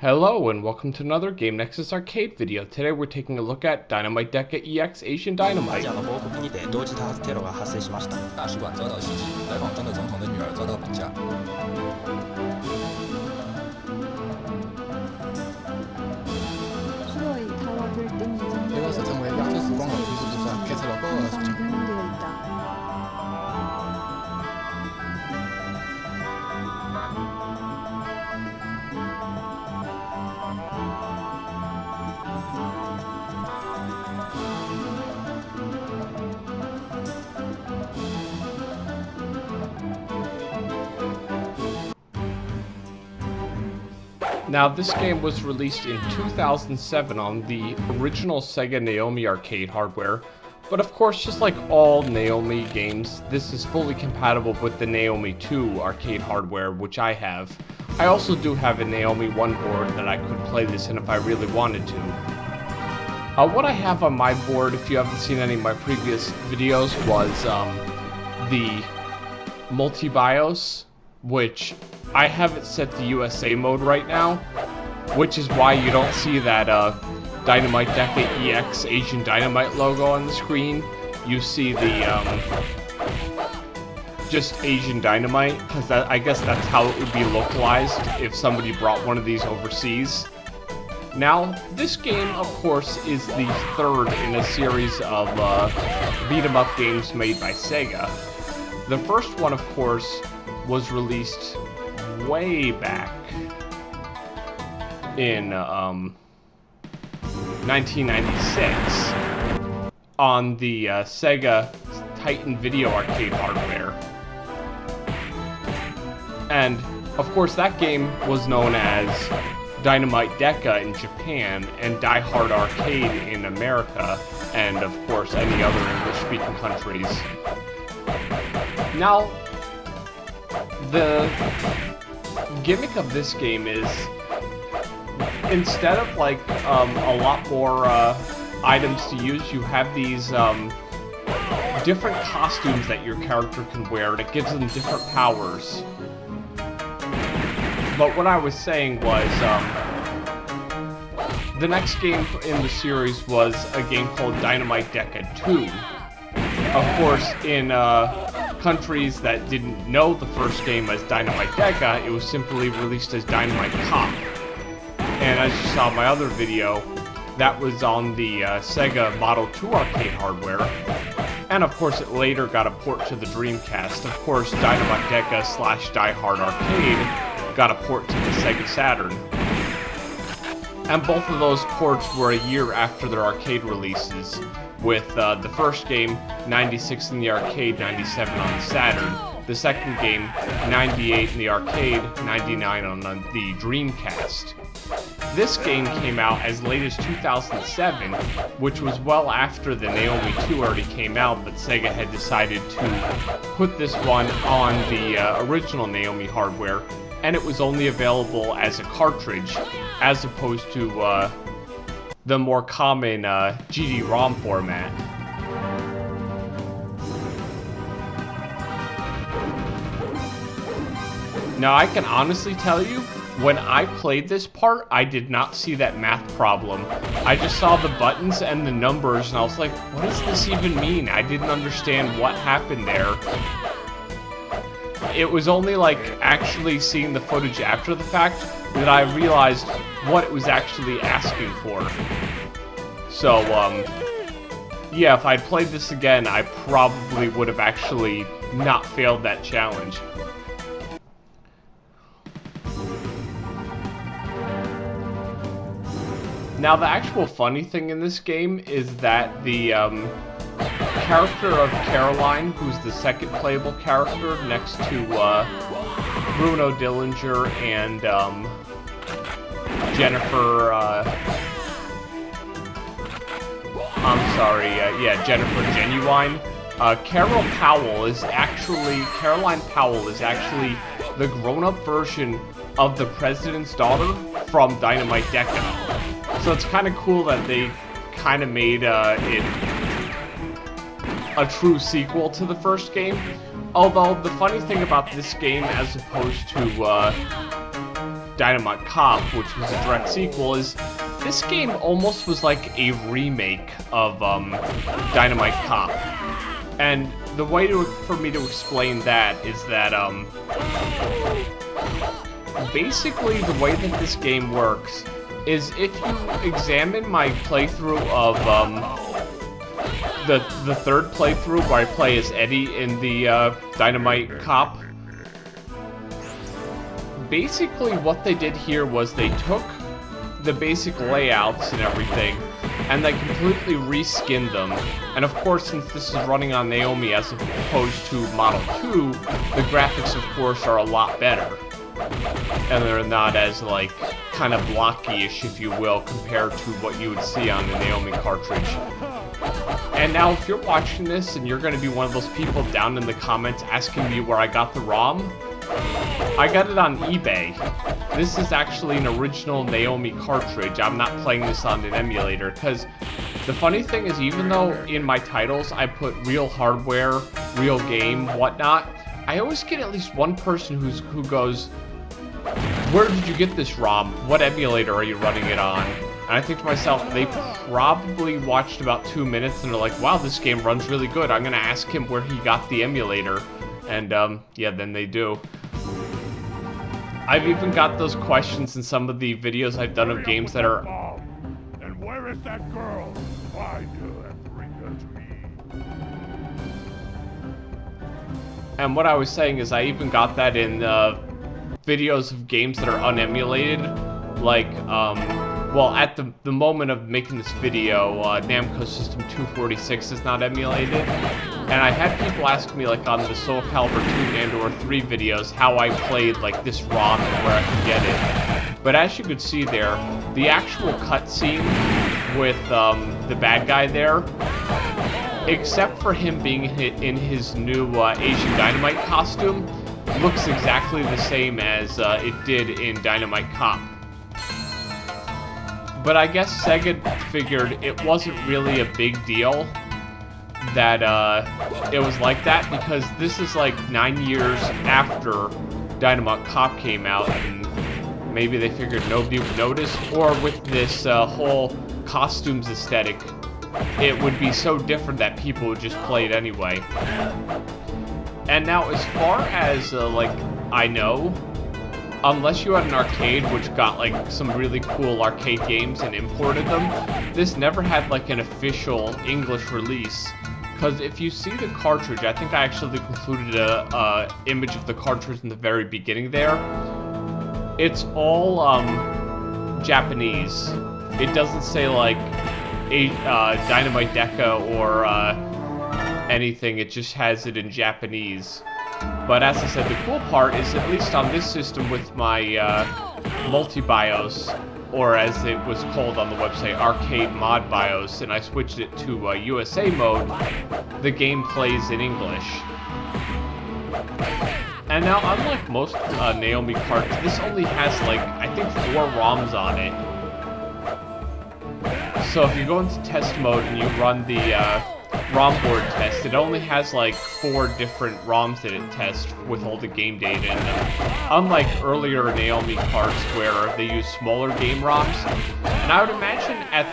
Hello and welcome to another Game Nexus arcade video. Today we're taking a look at Dynamite Deka EX Asian ア Dynamite. ジアの某国にて同時多発テロが発生しました。大使馆遭到袭击，来访中的总统的女儿遭到绑架。수로의 타워를 뜬 이것을 통해 야채 수공업 기술부터 개설하고 공개되어 있다. Now this game was released in 2007 on the original Sega Naomi arcade hardware, but of course just like all Naomi games, this is fully compatible with the Naomi 2 arcade hardware, which I have. I also do have a Naomi 1 board that I could play this in if I really wanted to. What I have on my board, if you haven't seen any of my previous videos, was the multi-BIOS, which I have it set to USA mode right now, which is why you don't see that Dynamite Deka EX Asian Dynamite logo on the screen. You see the just Asian Dynamite, because I guess that's how it would be localized if somebody brought one of these overseas. Now, this game, of course, is the third in a series of beat-em-up games made by Sega. The first one, of course, was released way back in 1996 on the Sega Titan Video Arcade hardware. And, of course, that game was known as Dynamite Deka in Japan and Die Hard Arcade in America, and, of course, any other English-speaking countries. Now, the gimmick of this game is, instead of like a lot more items to use, you have these different costumes that your character can wear that gives them different powers. But what I was saying was, the next game in the series was a game called Dynamite Deka 2. Of course, in countries that didn't know the first game as Dynamite Deka, it was simply released as Dynamite Cop. And as you saw in my other video, that was on the Sega Model 2 arcade hardware. And of course it later got a port to the Dreamcast. Of course, Dynamite Deka / Die Hard Arcade got a port to the Sega Saturn. And both of those ports were a year after their arcade releases, with the first game, 96 in the arcade, 97 on the Saturn. The second game, 98 in the arcade, 99 on the Dreamcast. This game came out as late as 2007, which was well after the Naomi 2 already came out, but Sega had decided to put this one on the original Naomi hardware, and it was only available as a cartridge, as opposed to the more common GD-ROM format. Now, I can honestly tell you, when I played this part, I did not see that math problem. I just saw the buttons and the numbers, and I was like, what does this even mean? I didn't understand what happened there. It was only like actually seeing the footage after the fact that I realized what it was actually asking for. So, yeah, if I'd played this again, I probably would have actually not failed that challenge. Now, the actual funny thing in this game is that the character of Caroline, who's the second playable character next to Bruno Dillinger and Jennifer, Jennifer Genuine. Caroline Powell is actually the grown-up version of the President's daughter from Dynamite Deka. So it's kind of cool that they kind of made it a true sequel to the first game. Although the funny thing about this game, as opposed to Dynamite Cop, which was a direct sequel, is this game almost was like a remake of Dynamite Cop. And the way for me to explain that is that basically the way that this game works is if you examine my playthrough of the third playthrough where I play as Eddie in the Dynamite Cop, basically what they did here was they took the basic layouts and everything and they completely reskinned them. And of course, since this is running on Naomi as opposed to Model 2, the graphics of course are a lot better. And they're not as like kind of blocky-ish, if you will, compared to what you would see on the Naomi cartridge. And now if you're watching this and you're going to be one of those people down in the comments asking me where I got the ROM, I got it on eBay. This is actually an original Naomi cartridge. I'm not playing this on an emulator, because the funny thing is, even though in my titles I put real hardware, real game, whatnot, I always get at least one person who goes, "Where did you get this ROM? What emulator are you running it on?" And I think to myself, they probably watched about 2 minutes and are like, "Wow, this game runs really good. I'm gonna ask him where he got the emulator." And yeah, then they do. I've even got those questions in some of the videos I've done of games that are... And where is that girl? Why do you have to bring her to me? And what I was saying is I even got that in videos of games that are unemulated. Like, well, at the moment of making this video, Namco System 246 is not emulated. And I had people ask me, like, on the Soul Calibur 2 and/or 3 videos, how I played, like, this ROM and where I could get it. But as you could see there, the actual cutscene with the bad guy there, except for him being in his new Asian Dynamite costume, looks exactly the same as it did in Dynamite Cop. But I guess Sega figured it wasn't really a big deal that it was like that, because this is like 9 years after Dynamite Cop came out, and maybe they figured nobody would notice, or with this whole costumes aesthetic, it would be so different that people would just play it anyway. And now, as far as like I know, unless you had an arcade which got like some really cool arcade games and imported them, this never had like an official English release. Because if you see the cartridge, I think I actually included a image of the cartridge in the very beginning there. It's all Japanese. It doesn't say like Dynamite Deka or anything. It just has it in Japanese. But as I said, the cool part is, at least on this system with my multi-BIOS, or as it was called on the website, Arcade Mod BIOS, and I switched it to USA mode, the game plays in English. And now, unlike most Naomi carts, this only has like, I think 4 ROMs on it. So if you go into test mode and you run the ROM board test, it only has like 4 different ROMs that it tests with all the game data in them. Unlike earlier Naomi carts where they use smaller game ROMs. And I would imagine at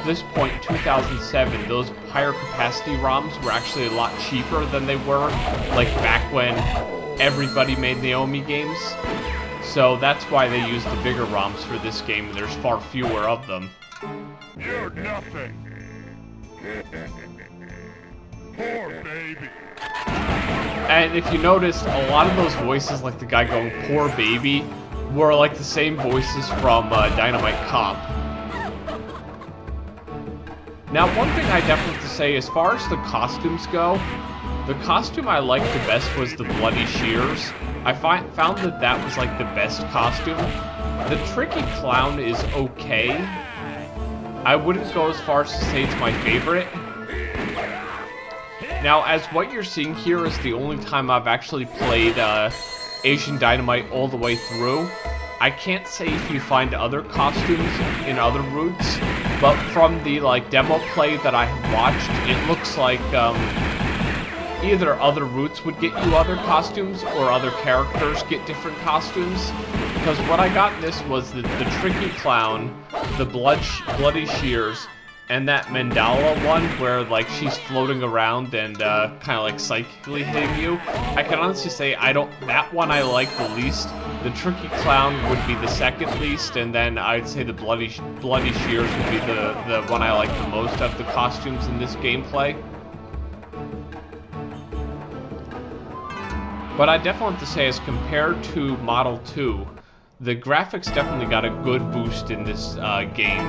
this point, 2007, those higher capacity ROMs were actually a lot cheaper than they were like back when everybody made Naomi games. So that's why they used the bigger ROMs for this game, and there's far fewer of them. You're nothing. Poor baby. And if you noticed, a lot of those voices, like the guy going, "Poor baby," were like the same voices from Dynamite Cop. Now, one thing I definitely have to say, as far as the costumes go, the costume I liked the best was the Bloody Shears. I found that that was like the best costume. The Tricky Clown is okay. I wouldn't go as far as to say it's my favorite. Now, as what you're seeing here is the only time I've actually played Asian Dynamite all the way through. I can't say if you find other costumes in other routes, but from the like demo play that I have watched, it looks like either other routes would get you other costumes or other characters get different costumes. Because what I got in this was the Tricky Clown, the Bloody Shears, and that Mandala one where like she's floating around and kind of like psychically hitting you. I can honestly say that one I like the least. The Tricky Clown would be the second least, and then I'd say the Bloody Shears would be the one I like the most of the costumes in this gameplay. But I definitely have to say, as compared to Model 2, the graphics definitely got a good boost in this game.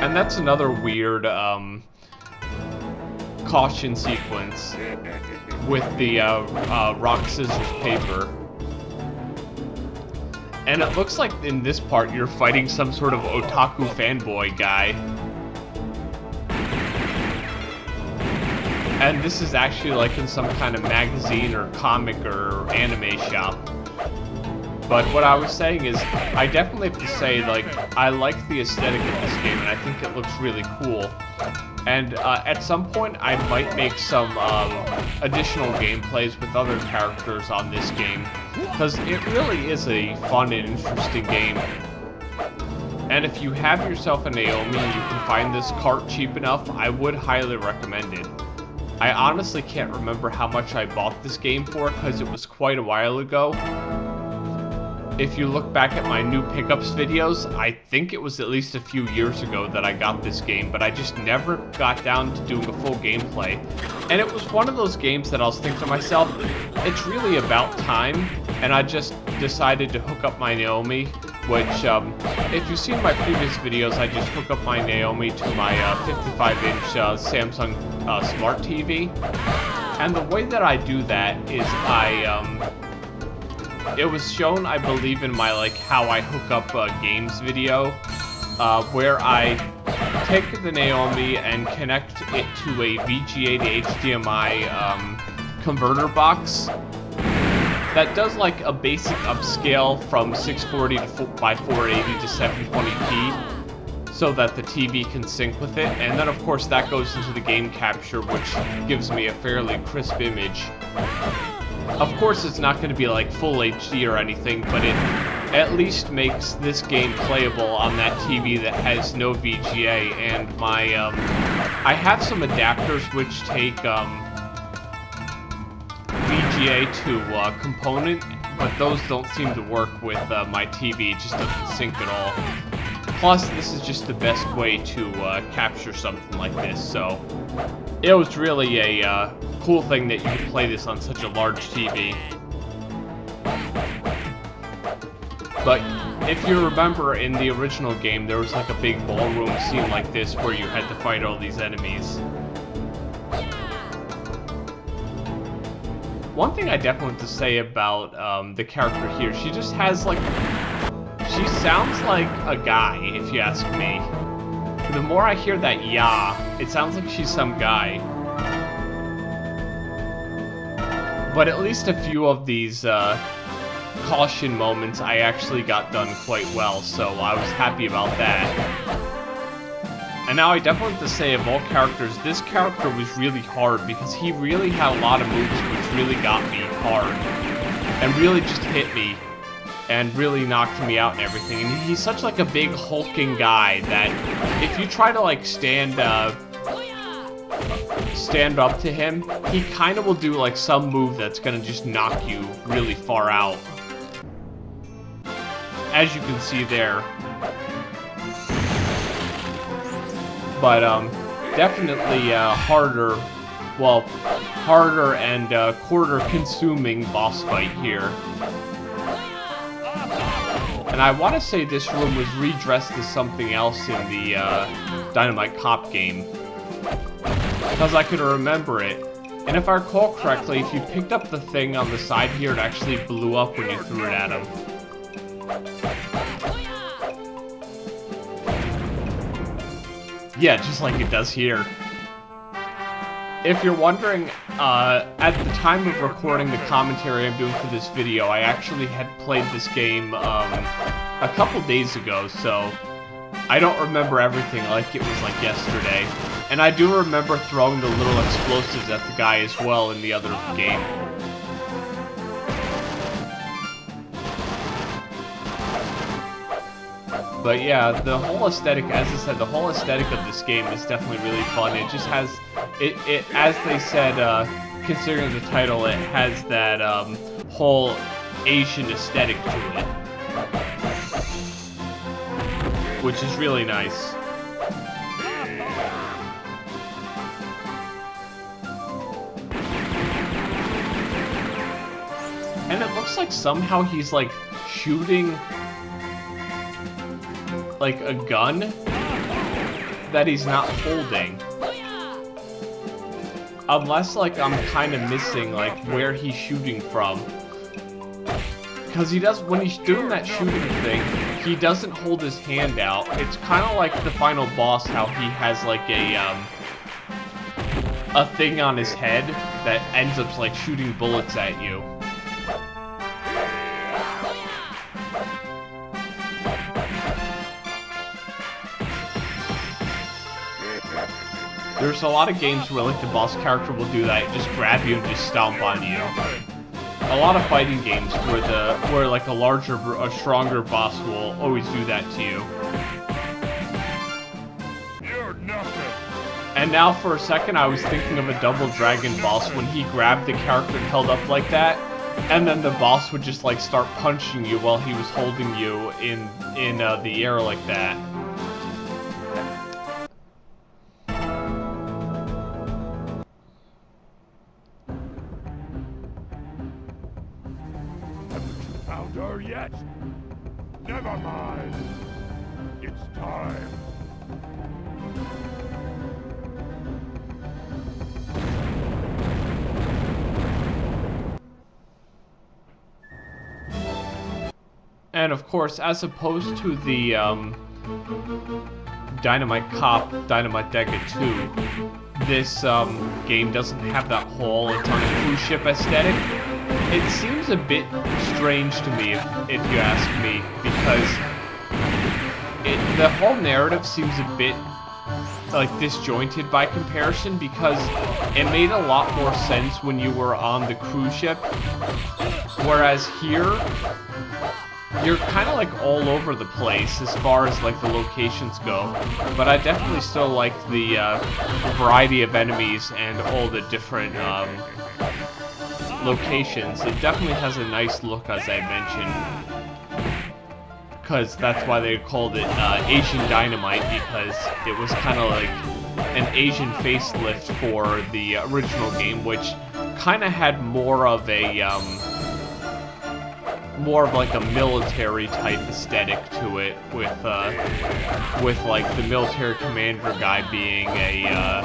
And that's another weird caution sequence with the rock, scissors, paper. And it looks like in this part you're fighting some sort of otaku fanboy guy. And this is actually like in some kind of magazine or comic or anime shop. But what I was saying is, I definitely have to say, like, I like the aesthetic of this game, and I think it looks really cool. And at some point, I might make some additional gameplays with other characters on this game, because it really is a fun and interesting game. And if you have yourself a Naomi and you can find this cart cheap enough, I would highly recommend it. I honestly can't remember how much I bought this game for, because it was quite a while ago. If you look back at my new pickups videos, I think it was at least a few years ago that I got this game, but I just never got down to doing a full gameplay. And it was one of those games that I was thinking to myself, it's really about time, and I just decided to hook up my Naomi, which, if you've seen my previous videos, I just hook up my Naomi to my 55-inch Samsung Smart TV. And the way that I do that is it was shown, I believe, in my, like, how I hook up games video, where I take the Naomi and connect it to a VGA to HDMI converter box that does, like, a basic upscale from 640 by 480 to 720p, so that the TV can sync with it, and then, of course, that goes into the game capture, which gives me a fairly crisp image. Of course, it's not going to be like full HD or anything, but it at least makes this game playable on that TV that has no VGA. And my, I have some adapters which take VGA to component, but those don't seem to work with my TV. It just doesn't sync at all. Plus, this is just the best way to capture something like this, so it was really a cool thing that you could play this on such a large TV. But if you remember, in the original game, there was like a big ballroom scene like this where you had to fight all these enemies. One thing I definitely have to say about the character here, she just has like... she sounds like a guy, if you ask me. The more I hear that "yeah," it sounds like she's some guy. But at least a few of these caution moments I actually got done quite well, so I was happy about that. And now I definitely have to say, of all characters, this character was really hard because he really had a lot of moves which really got me hard. And really just hit me. And really knocked me out and everything. And he's such like a big hulking guy that if you try to like stand up to him, he kind of will do like some move that's gonna just knock you really far out. As you can see there. But definitely harder and quarter consuming boss fight here. And I want to say this room was redressed as something else in the Dynamite Cop game, because I could remember it. And if I recall correctly, if you picked up the thing on the side here, it actually blew up when you threw it at him. Yeah, just like it does here. if you're wondering, at the time of recording the commentary I'm doing for this video, I actually had played this game a couple days ago, so I don't remember everything like it was like yesterday. And I do remember throwing the little explosives at the guy as well in the other game. But yeah, the whole aesthetic, as I said, the whole aesthetic of this game is definitely really fun. It just has, it as they said, considering the title, it has that whole Asian aesthetic to it, which is really nice. And it looks like somehow he's like shooting like a gun that he's not holding. Unless like I'm kind of missing like where he's shooting from. Because he does, when he's doing that shooting thing, he doesn't hold his hand out. It's kind of like the final boss, how he has like a thing on his head that ends up like shooting bullets at you. There's a lot of games where like the boss character will do that, just grab you and just stomp on you. A lot of fighting games where like a stronger boss will always do that to you. You're nothing. And now for a second I was thinking of a Double Dragon boss when he grabbed the character and held up like that, and then the boss would just like start punching you while he was holding you in the air like that. Found her yet? Never mind. It's time. And of course, as opposed to the Dynamite Cop, Dynamite Deka 2, this game doesn't have that whole it's on a cruise ship aesthetic. It seems a bit strange to me, if you ask me, because the whole narrative seems a bit like disjointed by comparison, because it made a lot more sense when you were on the cruise ship, whereas here you're kind of like all over the place as far as like the locations go. But I definitely still like the variety of enemies and all the different locations. It definitely has a nice look, as I mentioned, because that's why they called it Asian Dynamite, because it was kind of like an Asian facelift for the original game, which kind of had more of like a military type aesthetic to it, with like the military commander guy being a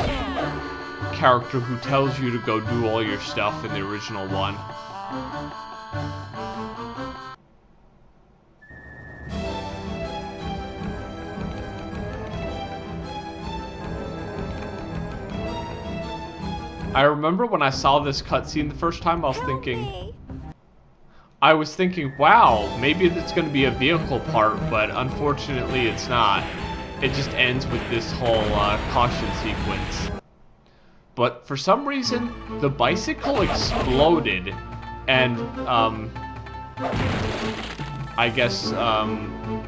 character who tells you to go do all your stuff in the original one. I remember when I saw this cutscene the first time, I was thinking, wow, maybe it's going to be a vehicle part, but unfortunately it's not. It just ends with this whole caution sequence. But for some reason, the bicycle exploded, and I guess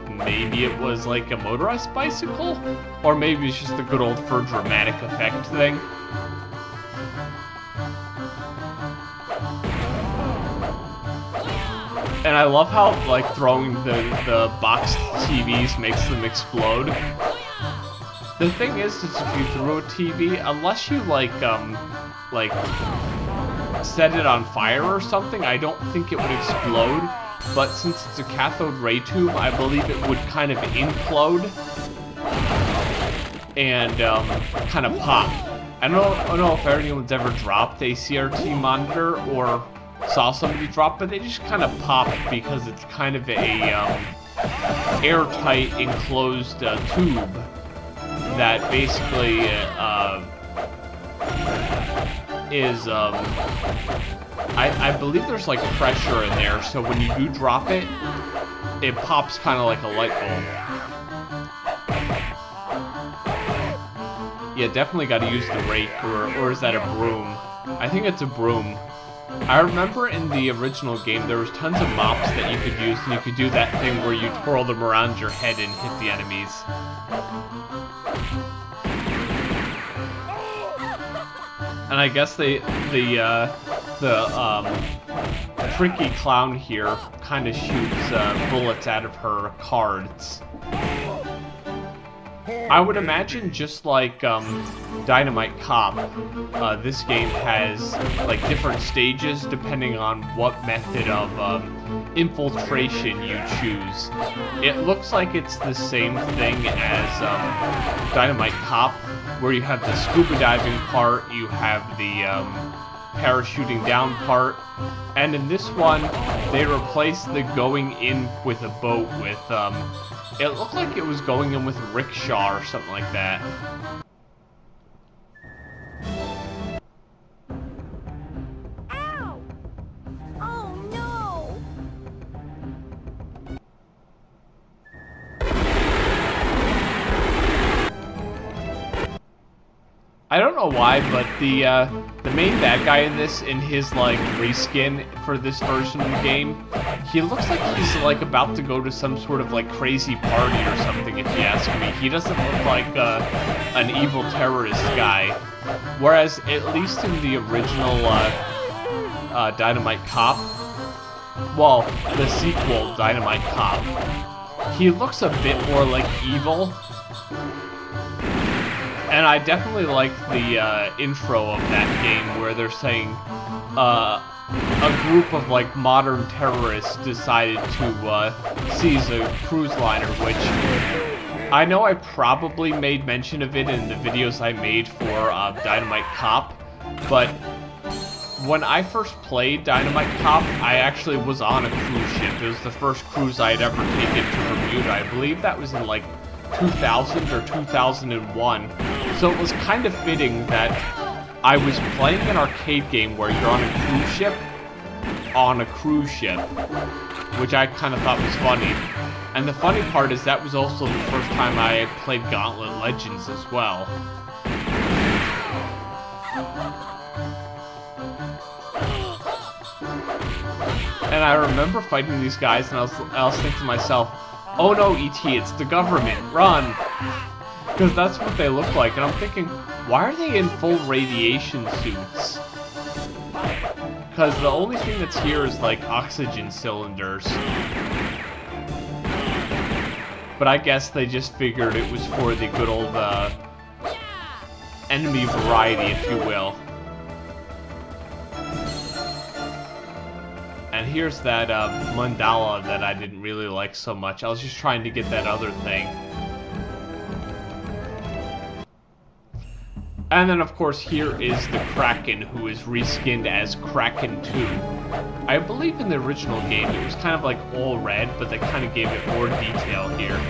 maybe it was like a motorized bicycle, or maybe it's just the good old for dramatic effect thing. And I love how like throwing the box TVs makes them explode. The thing is if you throw a TV, unless you like set it on fire or something, I don't think it would explode. But since it's a cathode ray tube, I believe it would kind of implode and kind of pop. I don't know if anyone's ever dropped a CRT monitor or saw somebody drop, but they just kind of pop because it's kind of a airtight enclosed tube that basically is, I believe there's like pressure in there, so when you do drop it, it pops kind of like a light bulb. Yeah, definitely got to use the rake, or is that a broom? I think it's a broom. I remember in the original game there was tons of mops that you could use, and you could do that thing where you twirl them around your head and hit the enemies. And I guess the tricky clown here kind of shoots bullets out of her cards. I would imagine just like Dynamite Cop, this game has like different stages depending on what method of infiltration you choose. It looks like it's the same thing as Dynamite Cop, where you have the scuba diving part, you have the parachuting down part, and in this one they replaced the going in with a boat with it looked like it was going in with a rickshaw or something like that. Ow! Oh no! I don't know why, but the main bad guy in this, in his like reskin for this version of the game, he looks like he's like about to go to some sort of like crazy party or something. If you ask me, he doesn't look like an evil terrorist guy. Whereas at least in the original Dynamite Cop, well, the sequel Dynamite Cop, he looks a bit more like evil. And I definitely like the intro of that game where they're saying a group of like modern terrorists decided to seize a cruise liner, which I know I probably made mention of it in the videos I made for Dynamite Cop, but when I first played Dynamite Cop, I actually was on a cruise ship. It was the first cruise I had ever taken to Bermuda. I believe that was in like 2000 or 2001. So it was kind of fitting that I was playing an arcade game where you're on a cruise ship, which I kind of thought was funny. And the funny part is that was also the first time I played Gauntlet Legends as well. And I remember fighting these guys, and I was thinking to myself, oh no, E.T., it's the government, run! Because that's what they look like, and I'm thinking, why are they in full radiation suits? Because the only thing that's here is like oxygen cylinders. But I guess they just figured it was for the good old enemy variety, if you will. And here's that mandala that I didn't really like so much. I was just trying to get that other thing. And then, of course, here is the Kraken, who is reskinned as Kraken 2. I believe in the original game it was kind of like all red, but they kind of gave it more detail here.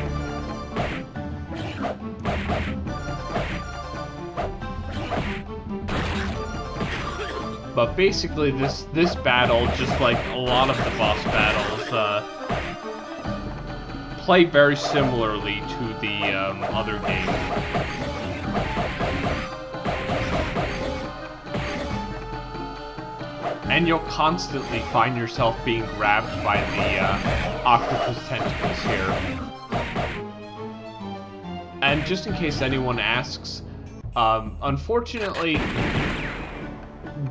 But basically, this battle, just like a lot of the boss battles, play very similarly to the other game. And you'll constantly find yourself being grabbed by the octopus tentacles here. And just in case anyone asks, unfortunately,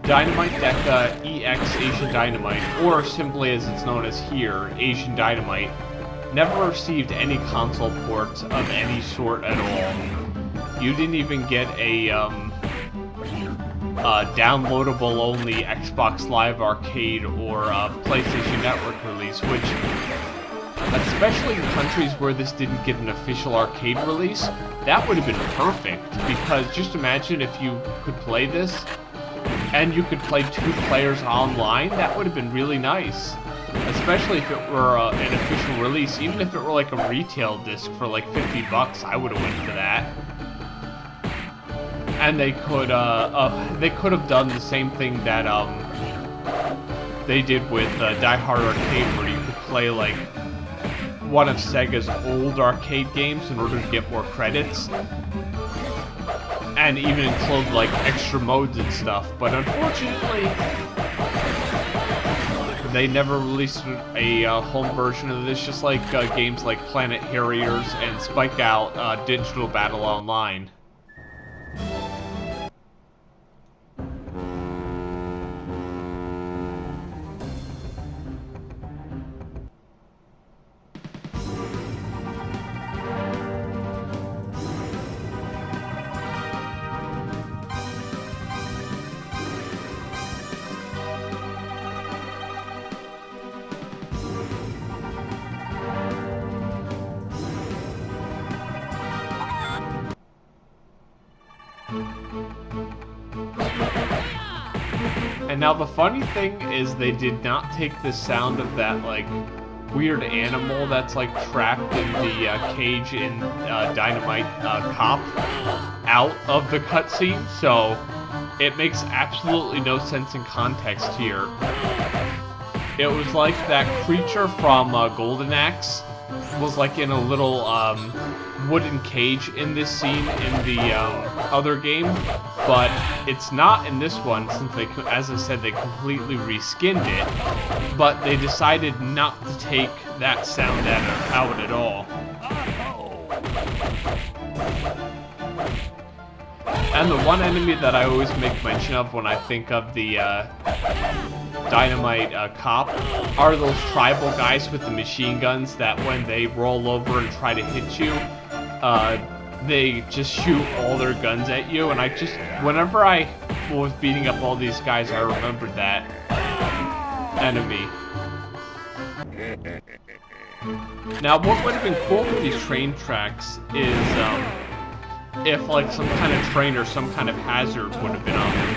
Dynamite Deka EX Asian Dynamite, or simply as it's known as here, Asian Dynamite, never received any console ports of any sort at all. You didn't even get a downloadable only Xbox Live Arcade or PlayStation Network release, which, especially in countries where this didn't get an official arcade release, that would have been perfect, because just imagine if you could play this and you could play 2 players online. That would have been really nice, especially if it were an official release. Even if it were like a retail disc for like $50, I would have went for that. And they could have done the same thing that they did with Die Hard Arcade, where you could play like one of Sega's old arcade games in order to get more credits, and even include like extra modes and stuff. But unfortunately, they never released a home version of this, just like games like Planet Harriers and Spike Out Digital Battle Online. And now the funny thing is they did not take the sound of that like weird animal that's like trapped in the cage in Dynamite Cop out of the cutscene, so it makes absolutely no sense in context here. It was like that creature from Golden Axe was like in a little wooden cage in this scene in the other game, but it's not in this one since they, as I said, they completely reskinned it, but they decided not to take that sound out at all. And the one enemy that I always make mention of when I think of the Dynamite Cop are those tribal guys with the machine guns that when they roll over and try to hit you, they just shoot all their guns at you. And whenever I was beating up all these guys, I remembered that enemy. Now, what would have been cool with these train tracks is if like some kind of train or some kind of hazard would have been on them.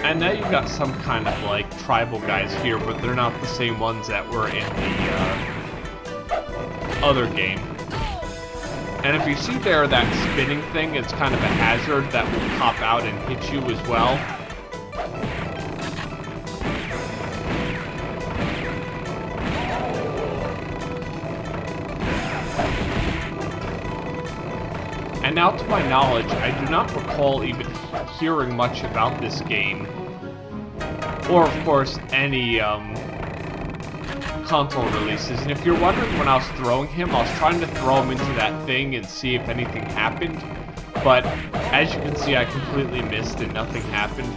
And now you've got some kind of like tribal guys here, but they're not the same ones that were in the other game. And if you see there that spinning thing, it's kind of a hazard that will pop out and hit you as well. And now, to my knowledge, I do not recall even hearing much about this game, or of course any console releases. And if you're wondering when I was throwing him, I was trying to throw him into that thing and see if anything happened, but as you can see, I completely missed and nothing happened.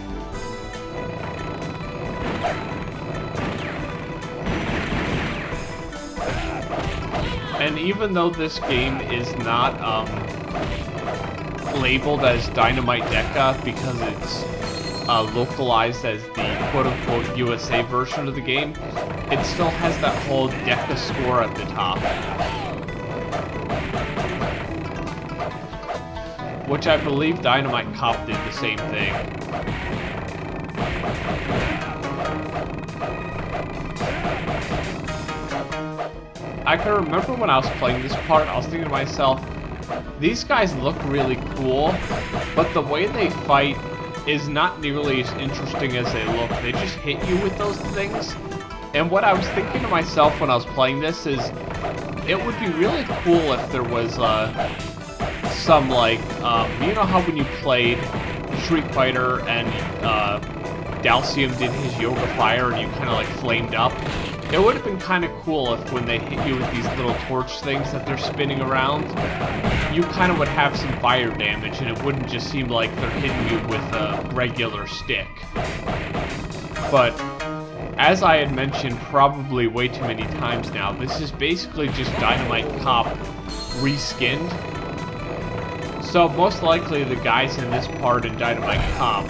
And even though this game is not labeled as Dynamite Deka because it's localized as the quote-unquote USA version of the game, it still has that whole Deka score at the top, which I believe Dynamite Cop did the same thing. I can remember when I was playing this part, I was thinking to myself, these guys look really cool, but the way they fight is not nearly as interesting as they look. They just hit you with those things. And what I was thinking to myself when I was playing this is, it would be really cool if there was some like, you know how when you played Street Fighter and Dalcium did his Yoga Fire and you kind of like flamed up? It would have been kind of cool if when they hit you with these little torch things that they're spinning around, you kind of would have some fire damage and it wouldn't just seem like they're hitting you with a regular stick. But as I had mentioned probably way too many times now, this is basically just Dynamite Cop reskinned. So most likely the guys in this part in Dynamite Cop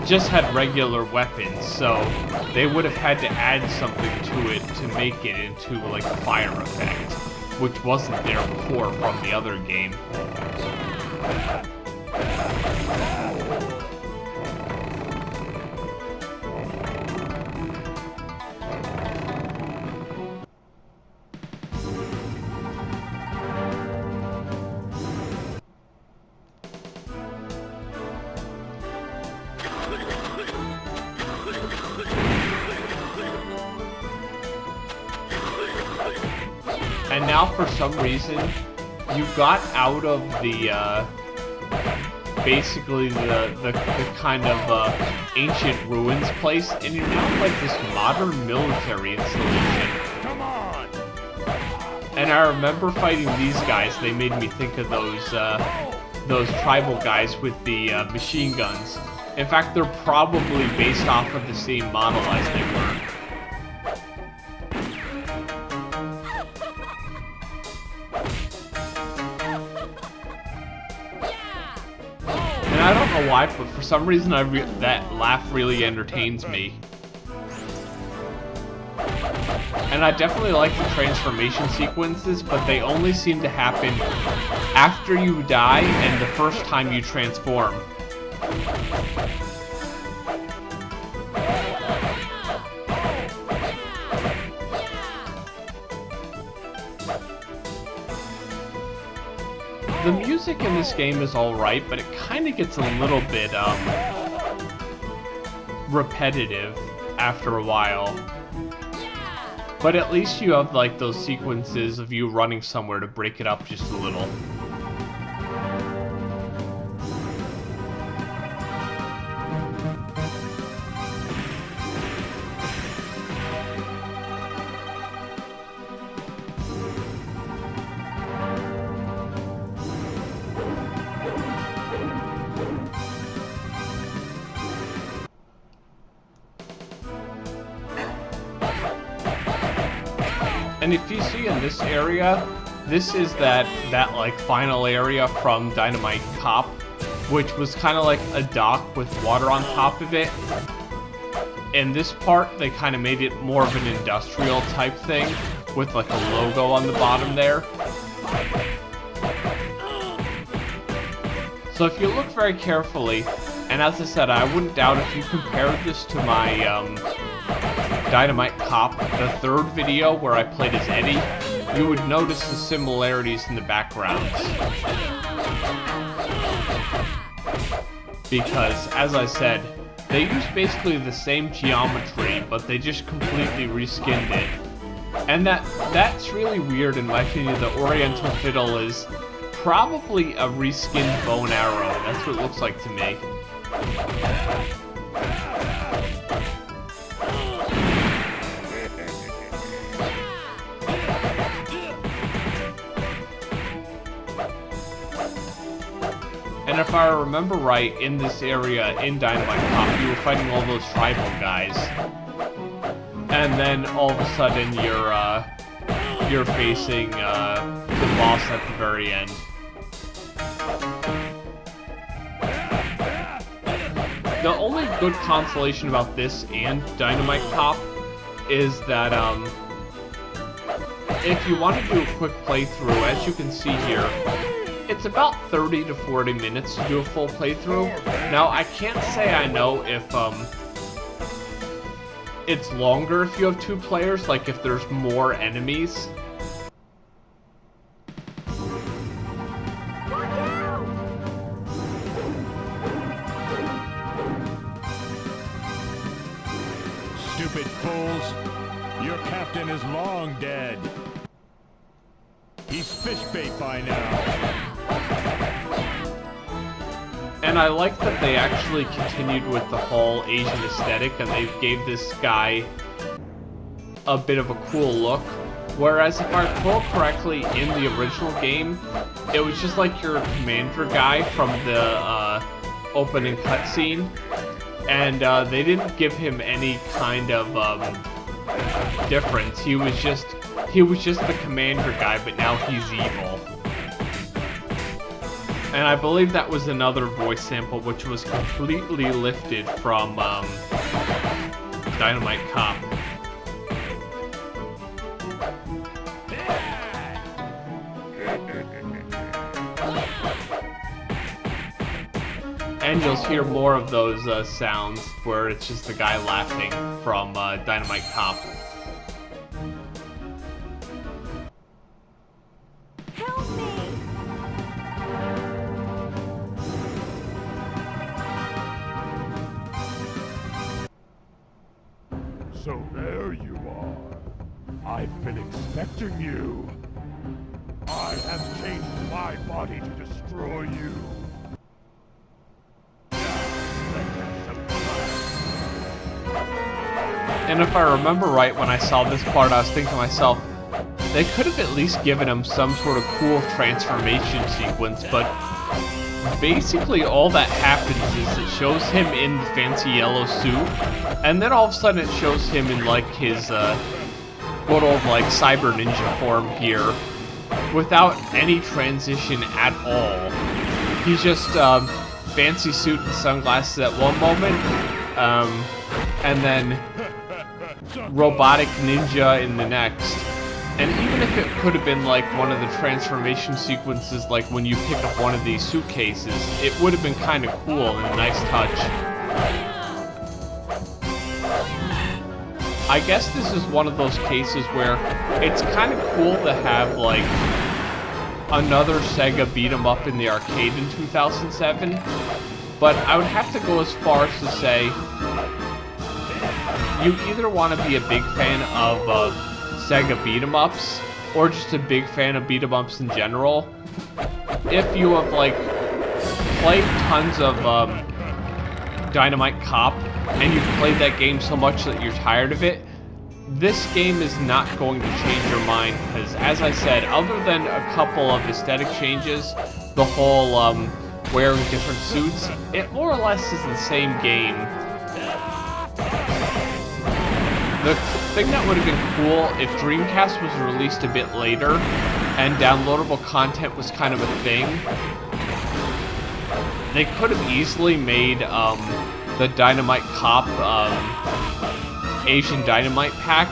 just had regular weapons, so they would have had to add something to it to make it into like a fire effect. which wasn't there before from the other game. And now for some reason, you got out of the, basically the kind of, ancient ruins place, and you're now like this modern military installation. Come on! And I remember fighting these guys, they made me think of those tribal guys with the, machine guns. In fact, they're probably based off of the same model as they were. And I don't know why, but for some reason that laugh really entertains me. And I definitely like the transformation sequences, but they only seem to happen after you die and the first time you transform. The music in this game is alright, but it kind of gets a little bit, repetitive after a while. But at least you have, like, those sequences of you running somewhere to break it up just a little. And if you see in this area, this is that like final area from Dynamite Cop, which was kind of like a dock with water on top of it. In this part, they kind of made it more of an industrial type thing with like a logo on the bottom there. So if you look very carefully, and as I said, I wouldn't doubt if you compared this to my Dynamite Cop, the third video where I played as Eddie, you would notice the similarities in the backgrounds. Because, as I said, they use basically the same geometry, but they just completely reskinned it. And that's really weird in my opinion. The Oriental Fiddle is probably a reskinned bow and arrow. That's what it looks like to me. And if I remember right, in this area in Dynamite Cop, you were fighting all those tribal guys, and then all of a sudden you're facing the boss at the very end. The only good consolation about this and Dynamite Cop is that if you want to do a quick playthrough, as you can see here, it's about 30 to 40 minutes to do a full playthrough. Now, I can't say I know if it's longer if you have two players, like if there's more enemies. Stupid fools! Your captain is long dead. He's fish bait by now. And I like that they actually continued with the whole Asian aesthetic and they gave this guy a bit of a cool look. Whereas if I recall correctly, in the original game, it was just like your commander guy from the opening cutscene. And they didn't give him any kind of difference. He was just the commander guy, but now he's evil. And I believe that was another voice sample, which was completely lifted from Dynamite Cop. And you'll hear more of those sounds where it's just the guy laughing from Dynamite Cop. Help me! So there you are. I've been expecting you. I have changed my body to destroy you. And if I remember right, when I saw this part, I was thinking to myself, they could have at least given him some sort of cool transformation sequence, but basically all that happens is it shows him in the fancy yellow suit, and then all of a sudden it shows him in like his good old like cyber ninja form here, without any transition at all. He's just fancy suit and sunglasses at one moment, and then robotic ninja in the next. And even if it could have been like one of the transformation sequences, like when you pick up one of these suitcases, it would have been kind of cool and a nice touch. I guess this is one of those cases where it's kind of cool to have like another Sega beat 'em up in the arcade in 2007, but I would have to go as far as to say you either want to be a big fan of Sega beat 'em ups or just a big fan of beat 'em ups in general. If you have like played tons of Dynamite Cop and you've played that game so much that you're tired of it, this game is not going to change your mind, because as I said, other than a couple of aesthetic changes, the whole wearing different suits, it more or less is the same game. The thing that would have been cool if Dreamcast was released a bit later and downloadable content was kind of a thing, they could have easily made the Dynamite Cop Asian Dynamite pack,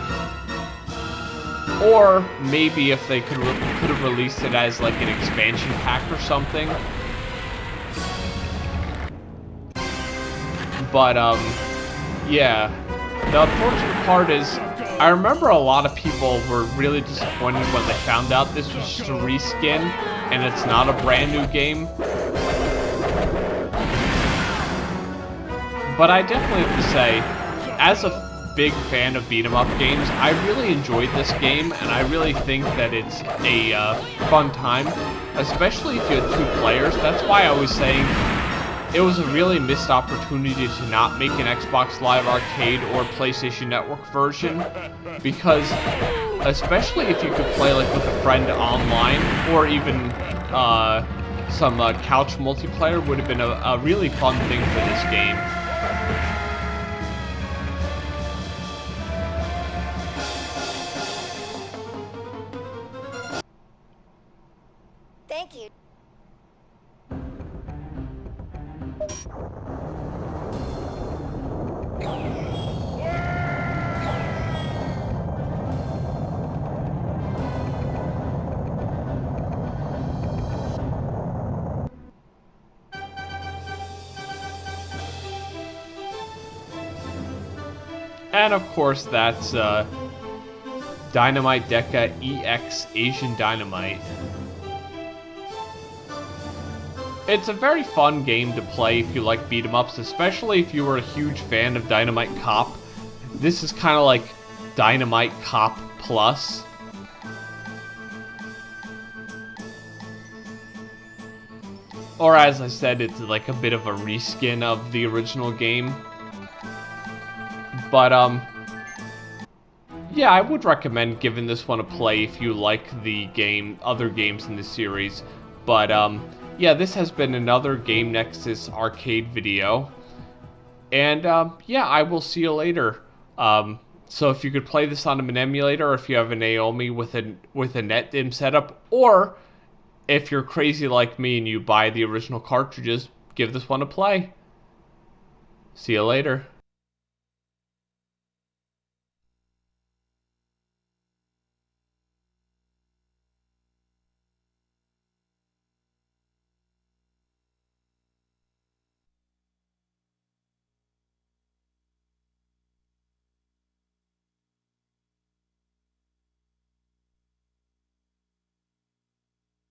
or maybe if they could have released it as like an expansion pack or something. But yeah. The unfortunate part is, I remember a lot of people were really disappointed when they found out this was just a reskin and it's not a brand new game. But I definitely have to say, as a big fan of beat 'em up games, I really enjoyed this game, and I really think that it's a fun time, especially if you had 2 players. That's why I was saying it was a really missed opportunity to not make an Xbox Live Arcade or PlayStation Network version, because especially if you could play like with a friend online, or even some couch multiplayer, would have been a really fun thing for this game. Thank you. And of course, that's Dynamite Deka EX Asian Dynamite. It's a very fun game to play if you like beat 'em ups, especially if you were a huge fan of Dynamite Cop. This is kind of like Dynamite Cop Plus. Or as I said, it's like a bit of a reskin of the original game. But, yeah, I would recommend giving this one a play if you like the game, other games in the series. But, yeah, this has been another Game Nexus arcade video. And, yeah, I will see you later. So if you could play this on an emulator, or if you have a Naomi with a NetDim setup, or if you're crazy like me and you buy the original cartridges, give this one a play. See you later.